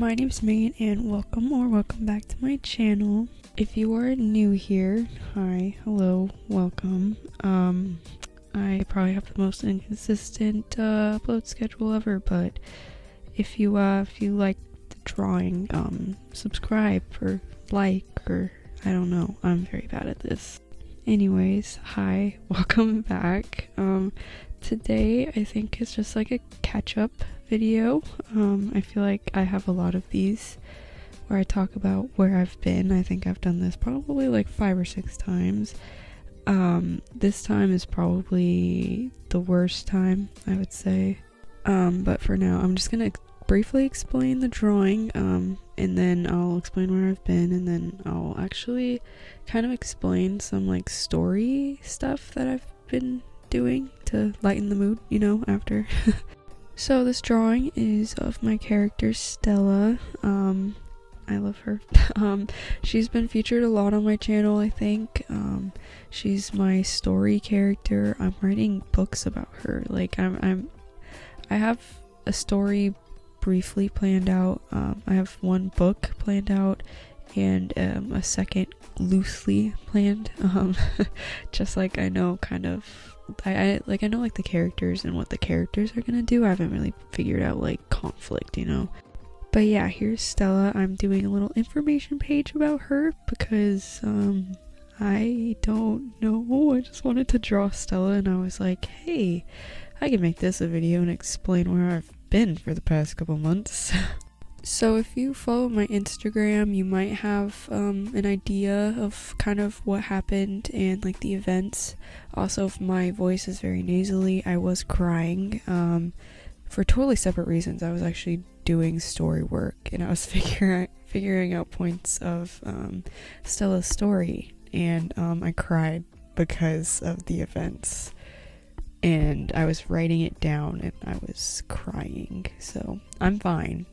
my name's Megan and welcome back to my channel. If you are new here, hi, hello, welcome. I probably have the most inconsistent upload schedule ever, but if you like the drawing, subscribe or like, or I don't know, I'm very bad at this. Anyways, hi, welcome back. Today I think it's just like a catch-up video. I feel like I have a lot of these where I talk about where I've been. I think I've done this probably like 5 or 6 times. This time is probably the worst time, I would say. But for now, I'm just gonna briefly explain the drawing, and then I'll explain where I've been, and then I'll actually kind of explain some like story stuff that I've been doing to lighten the mood, you know, after. So this drawing is of my character Stella. I love her. She's been featured a lot on my channel, I think. She's my story character. I'm writing books about her. Like I have a story briefly planned out. I have one book planned out and a second loosely planned. Just like I know kind of I know like the characters and what the characters are gonna do. I haven't really figured out like conflict, you know. But yeah, here's Stella. I'm doing a little information page about her because I don't know. I just wanted to draw Stella and I was like, hey, I can make this a video and explain where I've been for the past couple months. So if you follow my Instagram, you might have an idea of kind of what happened and like the events. Also, if my voice is very nasally, I was crying for totally separate reasons. I was actually doing story work and I was figuring out points of Stella's story, and I cried because of the events. And I was writing it down and I was crying, so I'm fine.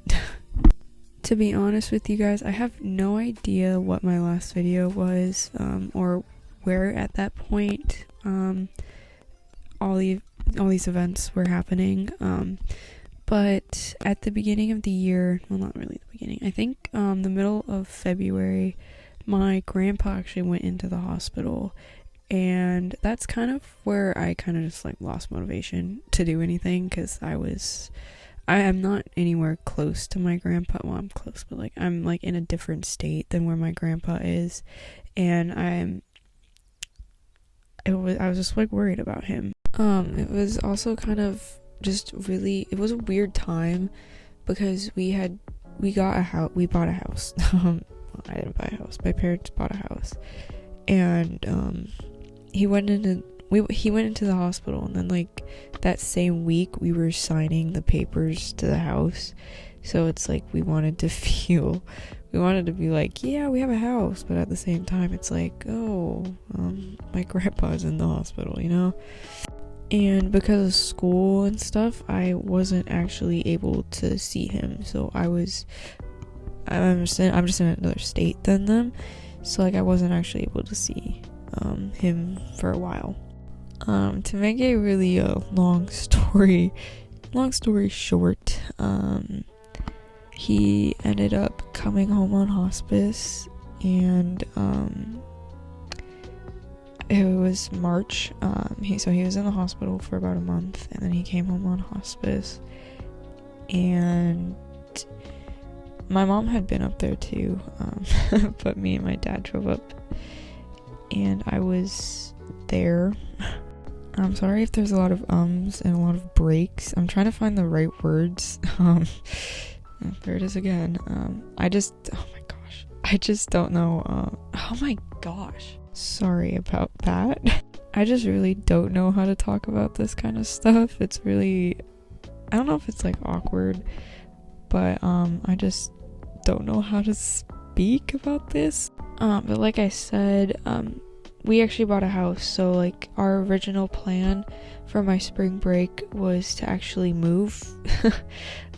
To be honest with you guys, I have no idea what my last video was, or where at that point all these events were happening. But at the beginning of the year, well, not really the beginning, I think the middle of February, my grandpa actually went into the hospital. And that's kind of where I kind of just like lost motivation to do anything, because I am not anywhere close to my grandpa. Well, I'm close, but like I'm like in a different state than where my grandpa is, and I was just like worried about him. It was also kind of just really, it was a weird time because we bought a house. I didn't buy a house. My parents bought a house, and he went into the hospital, and then like that same week we were signing the papers to the house. So it's like we wanted to be like, yeah, we have a house, but at the same time it's like, oh, my grandpa's in the hospital, you know. And because of school and stuff, I wasn't actually able to see him. So I'm just in another state than them, so like I wasn't actually able to see him for a while. To make a really long story short, he ended up coming home on hospice, and it was March. He was in the hospital for about a month, and then he came home on hospice, and my mom had been up there too, but me and my dad drove up, and I was there. I'm sorry if there's a lot of ums and a lot of breaks. I'm trying to find the right words. There it is again. I just don't know. Oh my gosh. Sorry about that. I just really don't know how to talk about this kind of stuff. It's really, I don't know if it's like awkward, but I just don't know how to speak about this. But like I said, we actually bought a house, so like our original plan for my spring break was to actually move,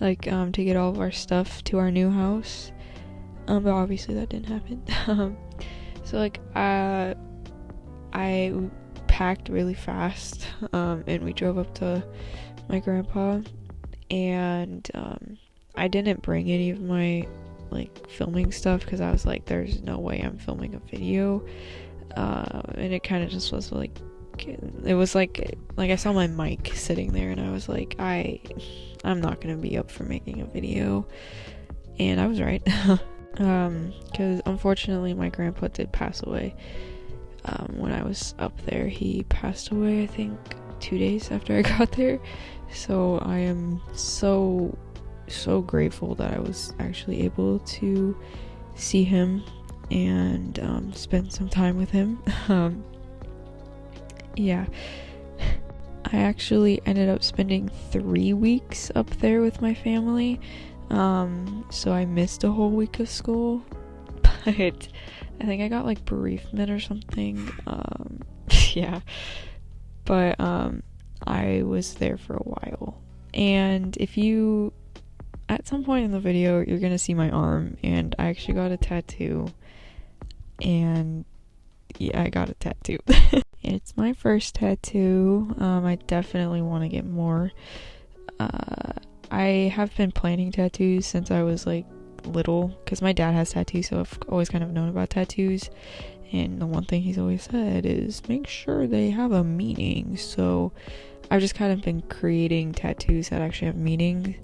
like to get all of our stuff to our new house, but obviously that didn't happen. So like I packed really fast, and we drove up to my grandpa, and I didn't bring any of my like filming stuff because I was like, there's no way I'm filming a video. And it kind of just was like, it was like I saw my mic sitting there and I was like, I'm not gonna be up for making a video. And I was right. Because unfortunately my grandpa did pass away. When I was up there, he passed away, I think 2 days after I got there. So I am so grateful that I was actually able to see him and spend some time with him. Yeah, I actually ended up spending 3 weeks up there with my family, so I missed a whole week of school, but I think I got like bereavement or something. Yeah, but I was there for a while. And if you, at some point in the video, you're gonna see my arm, and I actually got a tattoo. And yeah, I got a tattoo. It's my first tattoo. I definitely want to get more. I have been planning tattoos since I was like little, because my dad has tattoos, so I've always kind of known about tattoos. And the one thing he's always said is make sure they have a meaning. So I've just kind of been creating tattoos that actually have meaning,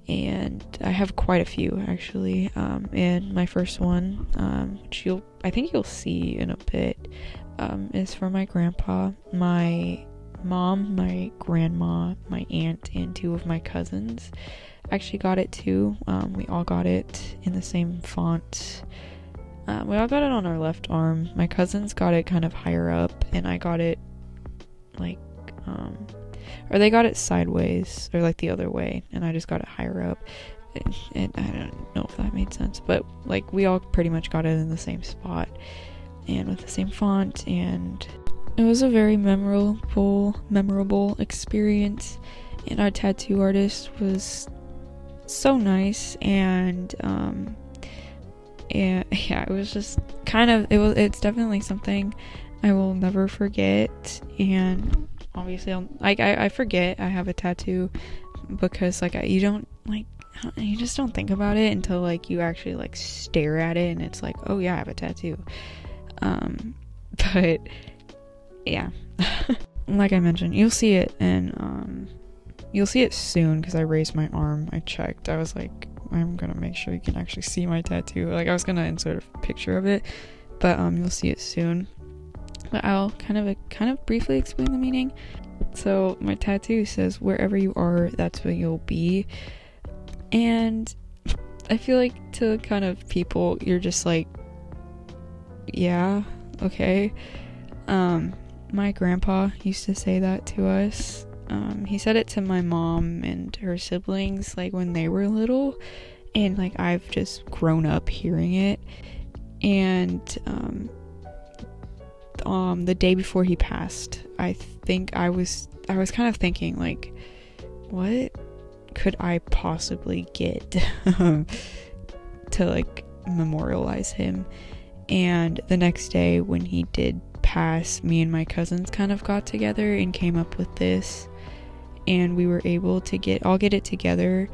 and I have quite a few actually. And my first one, which I think you'll see in a bit, is for my grandpa, my mom, my grandma, my aunt, and 2 of my cousins actually got it too. We all got it in the same font. We all got it on our left arm. My cousins got it kind of higher up, and I got it like, or they got it sideways, or like the other way, and I just got it higher up. And I don't know if that made sense, but like we all pretty much got it in the same spot and with the same font, and it was a very memorable experience. And our tattoo artist was so nice, and yeah, it was just it's definitely something I will never forget. And obviously I forget I have a tattoo, because like you just don't think about it until like you actually like stare at it and it's like, oh yeah, I have a tattoo. But yeah. Like I mentioned, you'll see it, and you'll see it soon, because I raised my arm. I checked. I was like, I'm gonna make sure you can actually see my tattoo. Like I was gonna insert a picture of it, but you'll see it soon. But I'll kind of briefly explain the meaning. So my tattoo says, wherever you are, that's where you'll be. And I feel like to kind of people, you're just like, yeah, okay. My grandpa used to say that to us. He said it to my mom and her siblings like when they were little, and like I've just grown up hearing it. And the day before he passed, I think I was kind of thinking like, what could I possibly get to like memorialize him? And the next day when he did pass, me and my cousins kind of got together and came up with this, and we were able to get it together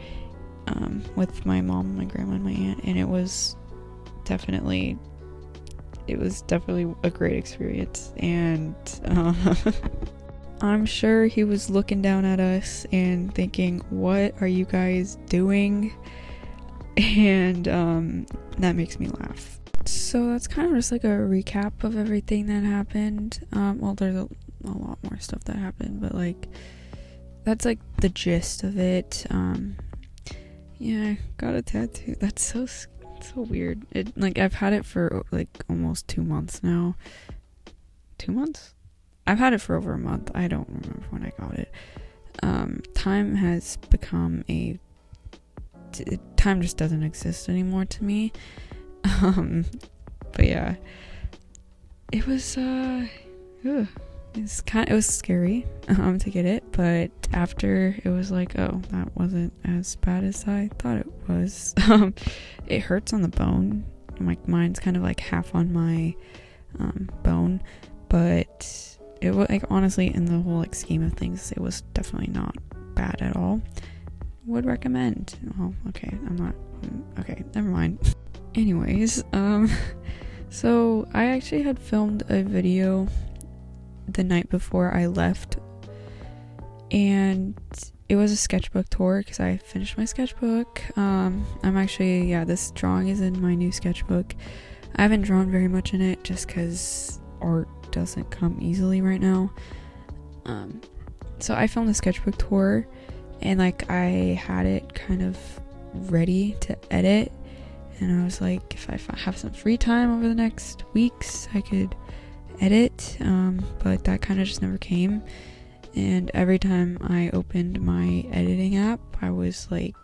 with my mom, my grandma, and my aunt, and it was definitely a great experience. And I'm sure he was looking down at us and thinking, what are you guys doing? And that makes me laugh. So that's kind of just like a recap of everything that happened. Well, there's a lot more stuff that happened, but like that's like the gist of it. Yeah, I got a tattoo. That's so weird. It like I've had it for like almost 2 months now. 2 months? I've had it for over a month. I don't remember when I got it. Time has become time just doesn't exist anymore to me. But yeah, it was it was scary to get it, but after it was like, oh, that wasn't as bad as I thought it was. It hurts on the bone. Like mine's kind of like half on my bone, but it was like, honestly, in the whole like scheme of things, it was definitely not bad at all. would recommend. Oh, okay, okay, never mind. Anyways, so I actually had filmed a video the night before I left, and it was a sketchbook tour because I finished my sketchbook. I'm actually, this drawing is in my new sketchbook. I haven't drawn very much in it just because art doesn't come easily right now. So I filmed the sketchbook tour, and like I had it kind of ready to edit, and I was like, if I have some free time over the next weeks, I could edit, but that kind of just never came. And every time I opened my editing app, I was like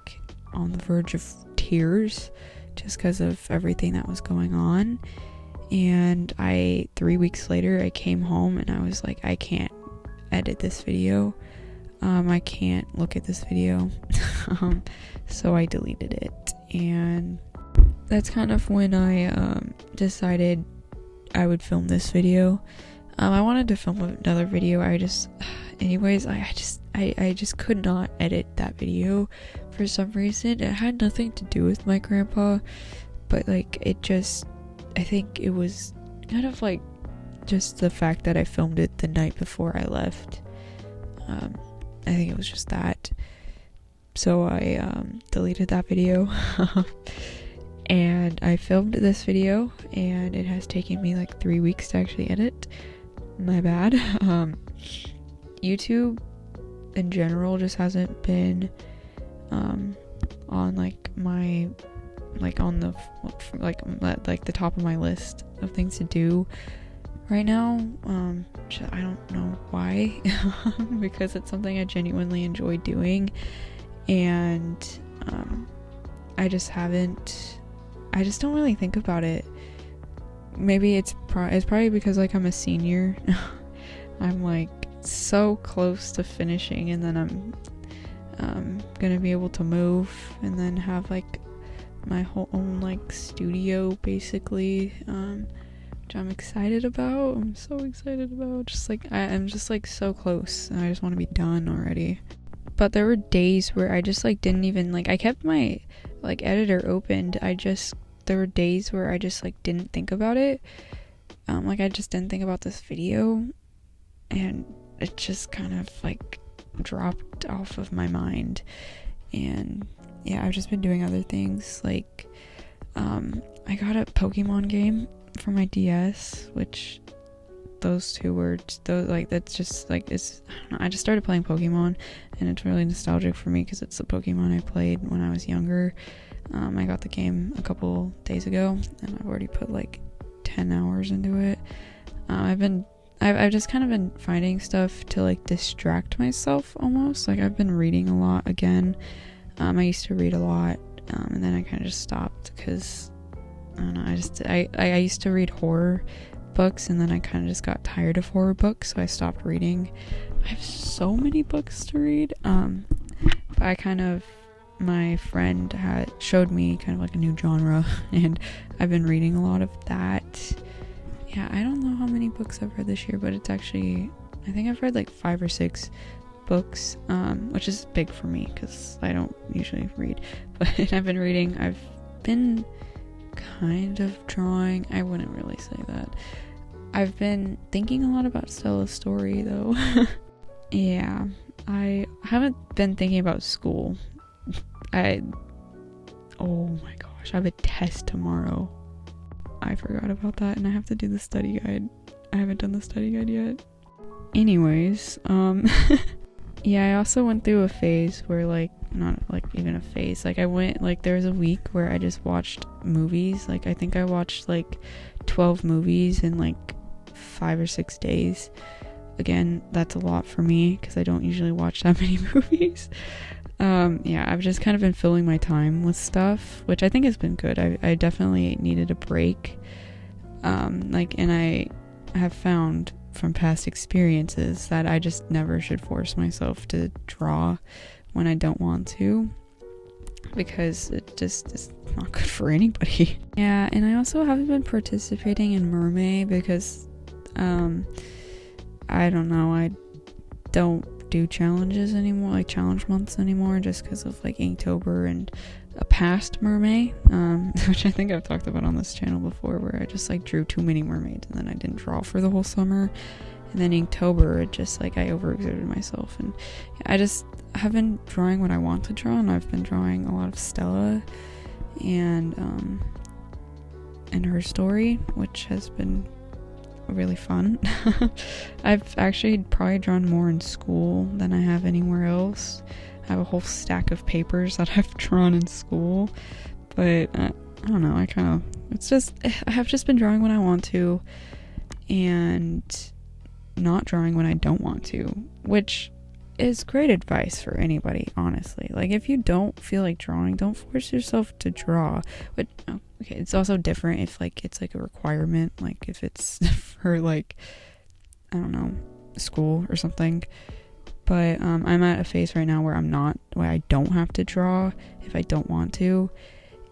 on the verge of tears just because of everything that was going on. And 3 weeks later, I came home and I was like, I can't edit this video. I can't look at this video. So I deleted it. And that's kind of when I decided I would film this video. I wanted to film another video. I just could not edit that video for some reason. It had nothing to do with my grandpa, but like I think it was kind of like just the fact that I filmed it the night before I left. I think it was just that. So I deleted that video. And I filmed this video, and it has taken me like 3 weeks to actually edit. My bad. YouTube in general just hasn't been on like my on the the top of my list of things to do right now. I don't know why. Because it's something I genuinely enjoy doing, and I just don't really think about it. Maybe it's probably because like I'm a senior. I'm like so close to finishing, and then I'm gonna be able to move and then have like my whole own like studio basically, which I'm excited about. I'm so excited about. Just like I'm just like so close, and I just want to be done already. But there were days where I just like didn't even like, I kept my like editor opened. There were days where I just like didn't think about it. Like I just didn't think about this video, and it just kind of like dropped off of my mind. And yeah, I've just been doing other things. Like I got a Pokemon game for my DS, which those two words, that's just like, it's, I don't know, I just started playing Pokemon, and it's really nostalgic for me because it's the Pokemon I played when I was younger. I got the game a couple days ago, and I've already put like 10 hours into it. I've just kind of been finding stuff to like distract myself almost. Like I've been reading a lot again. I used to read a lot, and then I kind of just stopped because I don't know, I used to read horror books, and then I kind of just got tired of horror books, so I stopped reading. I have so many books to read. My friend had showed me kind of like a new genre, and I've been reading a lot of that. Yeah, I don't know how many books I've read this year, but it's actually, I think I've read like 5 or 6 books, which is big for me because I don't usually read. But I've been reading. I've been kind of drawing. I wouldn't really say that. I've been thinking a lot about Stella's story though. Yeah, I haven't been thinking about school. Oh my gosh, I have a test tomorrow. I forgot about that, and I have to do the study guide. I haven't done the study guide yet. Anyways, yeah, I also went through a phase where like, not like even a phase, like I went, like there was a week where I just watched movies. Like I think I watched like 12 movies in like 5 or 6 days. Again, that's a lot for me because I don't usually watch that many movies. Yeah, I've just kind of been filling my time with stuff, which I think has been good. I definitely needed a break. And I have found from past experiences that I just never should force myself to draw when I don't want to, because it just is not good for anybody. Yeah, and I also haven't been participating in Mermaid because, I don't know, I don't do challenges anymore, like challenge months anymore, just because of like Inktober and a past mermaid, which I think I've talked about on this channel before, where I just like drew too many mermaids and then I didn't draw for the whole summer. And then Inktober, it just like I overexerted myself, and I just have been drawing what I want to draw, and I've been drawing a lot of Stella and her story, which has been really fun. I've actually probably drawn more in school than I have anywhere else. I have a whole stack of papers that I've drawn in school, but I don't know, I have just been drawing when I want to and not drawing when I don't want to, which is great advice for anybody, honestly. Like, if you don't feel like drawing, don't force yourself to draw. But okay, it's also different if like it's like a requirement, like if it's for like, I don't know, school or something. But I'm at a phase right now where I don't have to draw if I don't want to,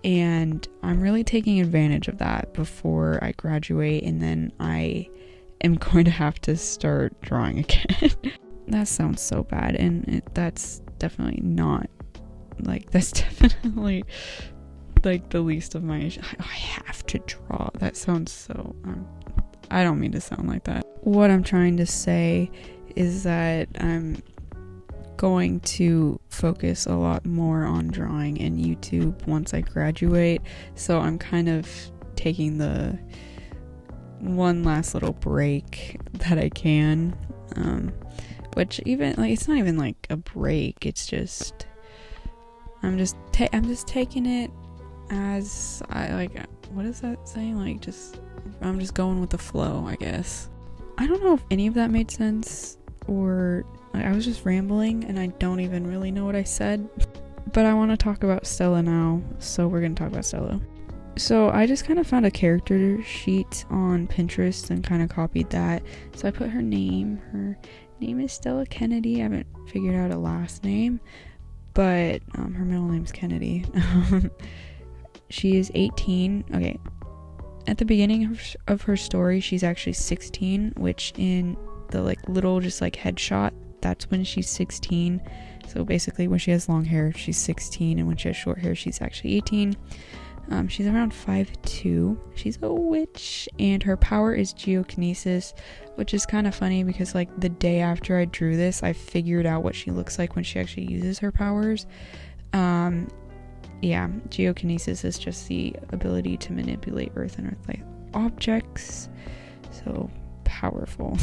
and I'm really taking advantage of that before I graduate, and then I am going to have to start drawing again. That sounds so bad, and that's definitely not, like, that's definitely like the least of my issues. I have to draw. That sounds so, I don't mean to sound like that. What I'm trying to say is that I'm going to focus a lot more on drawing and YouTube once I graduate, so I'm kind of taking the one last little break that I can, which even like it's not even like a break, it's just I'm just taking it as I like, what is that saying, like, I'm just going with the flow, I guess. I don't know if any of that made sense, or like, I was just rambling and I don't even really know what I said, but I want to talk about Stella now, so we're gonna talk about Stella. So I just kind of found a character sheet on Pinterest and kind of copied that. So I put her name. Her name is Stella Kennedy. I haven't figured out a last name, but her middle name's Kennedy. She is 18. Okay, at the beginning of her story, she's actually 16, which in the like little just like headshot, that's when she's 16. So basically when she has long hair, she's 16, and when she has short hair, she's actually 18. She's around 5'2". She's a witch, and her power is geokinesis, which is kind of funny because like the day after I drew this, I figured out what she looks like when she actually uses her powers. Yeah, geokinesis is just the ability to manipulate earth and earth-like objects. So powerful.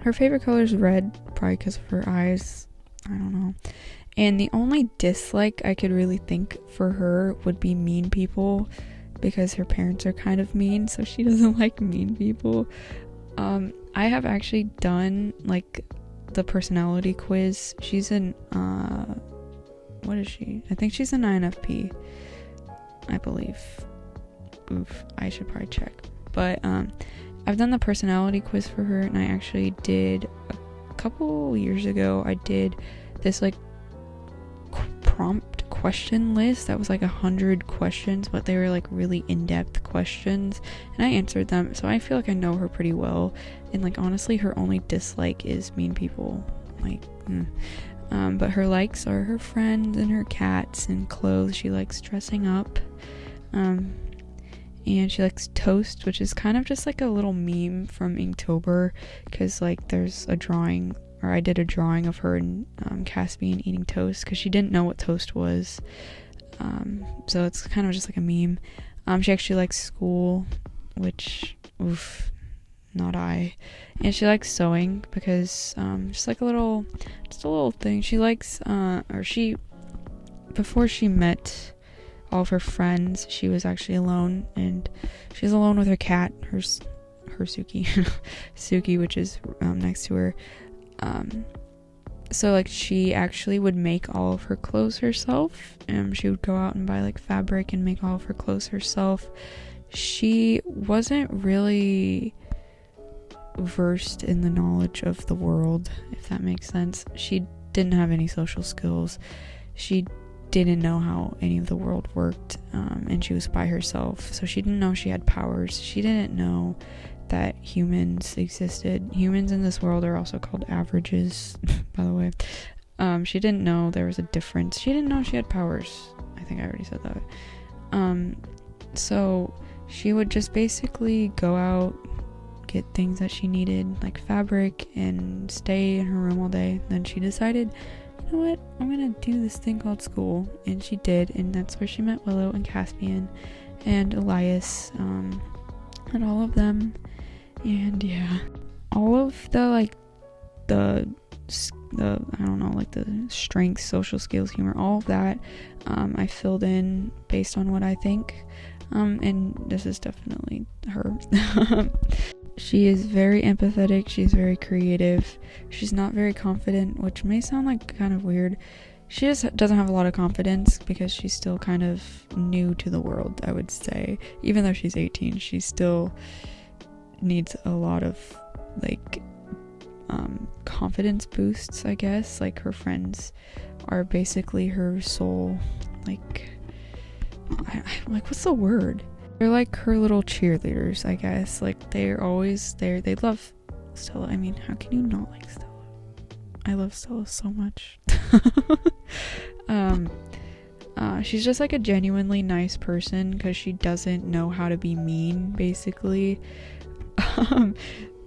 Her favorite color is red, probably because of her eyes. I don't know. And the only dislike I could really think for her would be mean people, because her parents are kind of mean, so she doesn't like mean people. I have actually done like the personality quiz. She's in what is she? I think she's an INFP, I believe. Oof, I should probably check. But I've done the personality quiz for her, and I actually did a couple years ago. I did this like prompt question list that was like 100 questions, but they were like really in-depth questions, and I answered them, so I feel like I know her pretty well. And like honestly, her only dislike is mean people. Like but her likes are her friends and her cats and clothes. She likes dressing up, and she likes toast, which is kind of just like a little meme from Inktober, because like there's a drawing, or I did a drawing of her and Caspian eating toast, because she didn't know what toast was. So it's kind of just like a meme. She actually likes school, which, oof, not I. And she likes sewing, because just like a little thing. She likes, before she met all of her friends, she was actually alone, and she's alone with her cat, her Suki, Suki, which is next to her. So like she actually would make all of her clothes herself, and she would go out and buy like fabric and make all of her clothes herself. She wasn't really versed in the knowledge of the world, if that makes sense. She didn't have any social skills. She didn't know how any of the world worked, and she was by herself, so she didn't know she had powers. She didn't know that humans existed. Humans in this world are also called averages, by the way. She didn't know there was a difference. She didn't know she had powers. I think I already said that. So she would just basically go out, get things that she needed, like fabric, and stay in her room all day. Then she decided, you know what, I'm gonna do this thing called school, and she did, and that's where she met Willow and Caspian and Elias, and all of them. And yeah, all of the I don't know, like the strengths, social skills, humor, all of that, I filled in based on what I think, and this is definitely her. She is very empathetic, she's very creative, she's not very confident, which may sound like kind of weird. She just doesn't have a lot of confidence because she's still kind of new to the world, I would say. Even though she's 18, she still needs a lot of, like, confidence boosts, I guess. Like, her friends are basically her soul, like, what's the word? They're like her little cheerleaders, I guess. Like, they're always there. They love Stella. I mean, how can you not like Stella? I love Stella so much. She's just like a genuinely nice person because she doesn't know how to be mean, basically.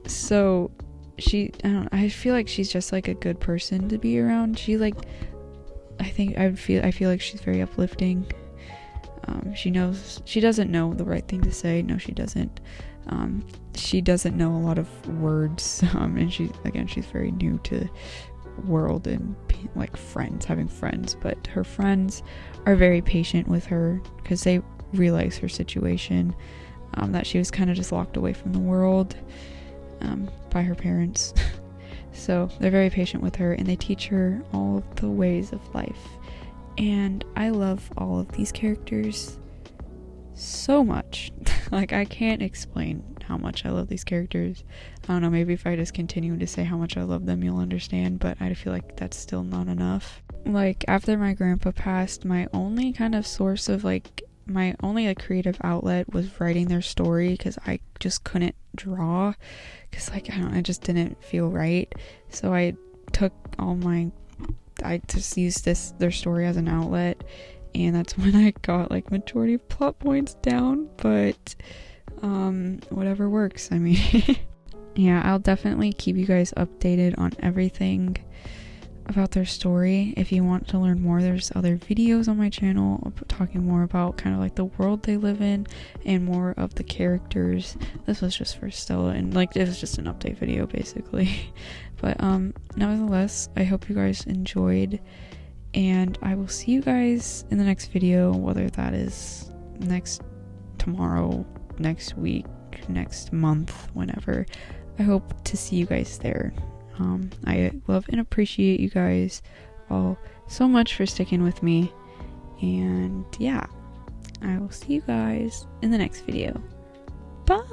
So I feel like she's just like a good person to be around. She like, I feel like she's very uplifting. She doesn't know the right thing to say. No, she doesn't. She doesn't know a lot of words. And she's very new to world and like having friends. But her friends are very patient with her because they realize her situation, that she was kind of just locked away from the world, by her parents. So they're very patient with her and they teach her all of the ways of life. And I love all of these characters so much. Like, I can't explain how much I love these characters. I don't know, maybe if I just continue to say how much I love them, you'll understand, but I feel like that's still not enough. Like, after my grandpa passed, my only kind of source of, like, my only, like, creative outlet was writing their story, because I just couldn't draw, because, like, I just didn't feel right. So I just used their story as an outlet, and that's when I got, like, majority of plot points down, but whatever works. I mean, yeah, I'll definitely keep you guys updated on everything about their story. If you want to learn more, there's other videos on my channel talking more about kind of like the world they live in and more of the characters. This was just for Stella, and like it was just an update video basically. But nevertheless, I hope you guys enjoyed, and I will see you guys in the next video, whether that is tomorrow, next week, next month, whenever. I hope to see you guys there. I love and appreciate you guys all so much for sticking with me, and yeah, I will see you guys in the next video. Bye!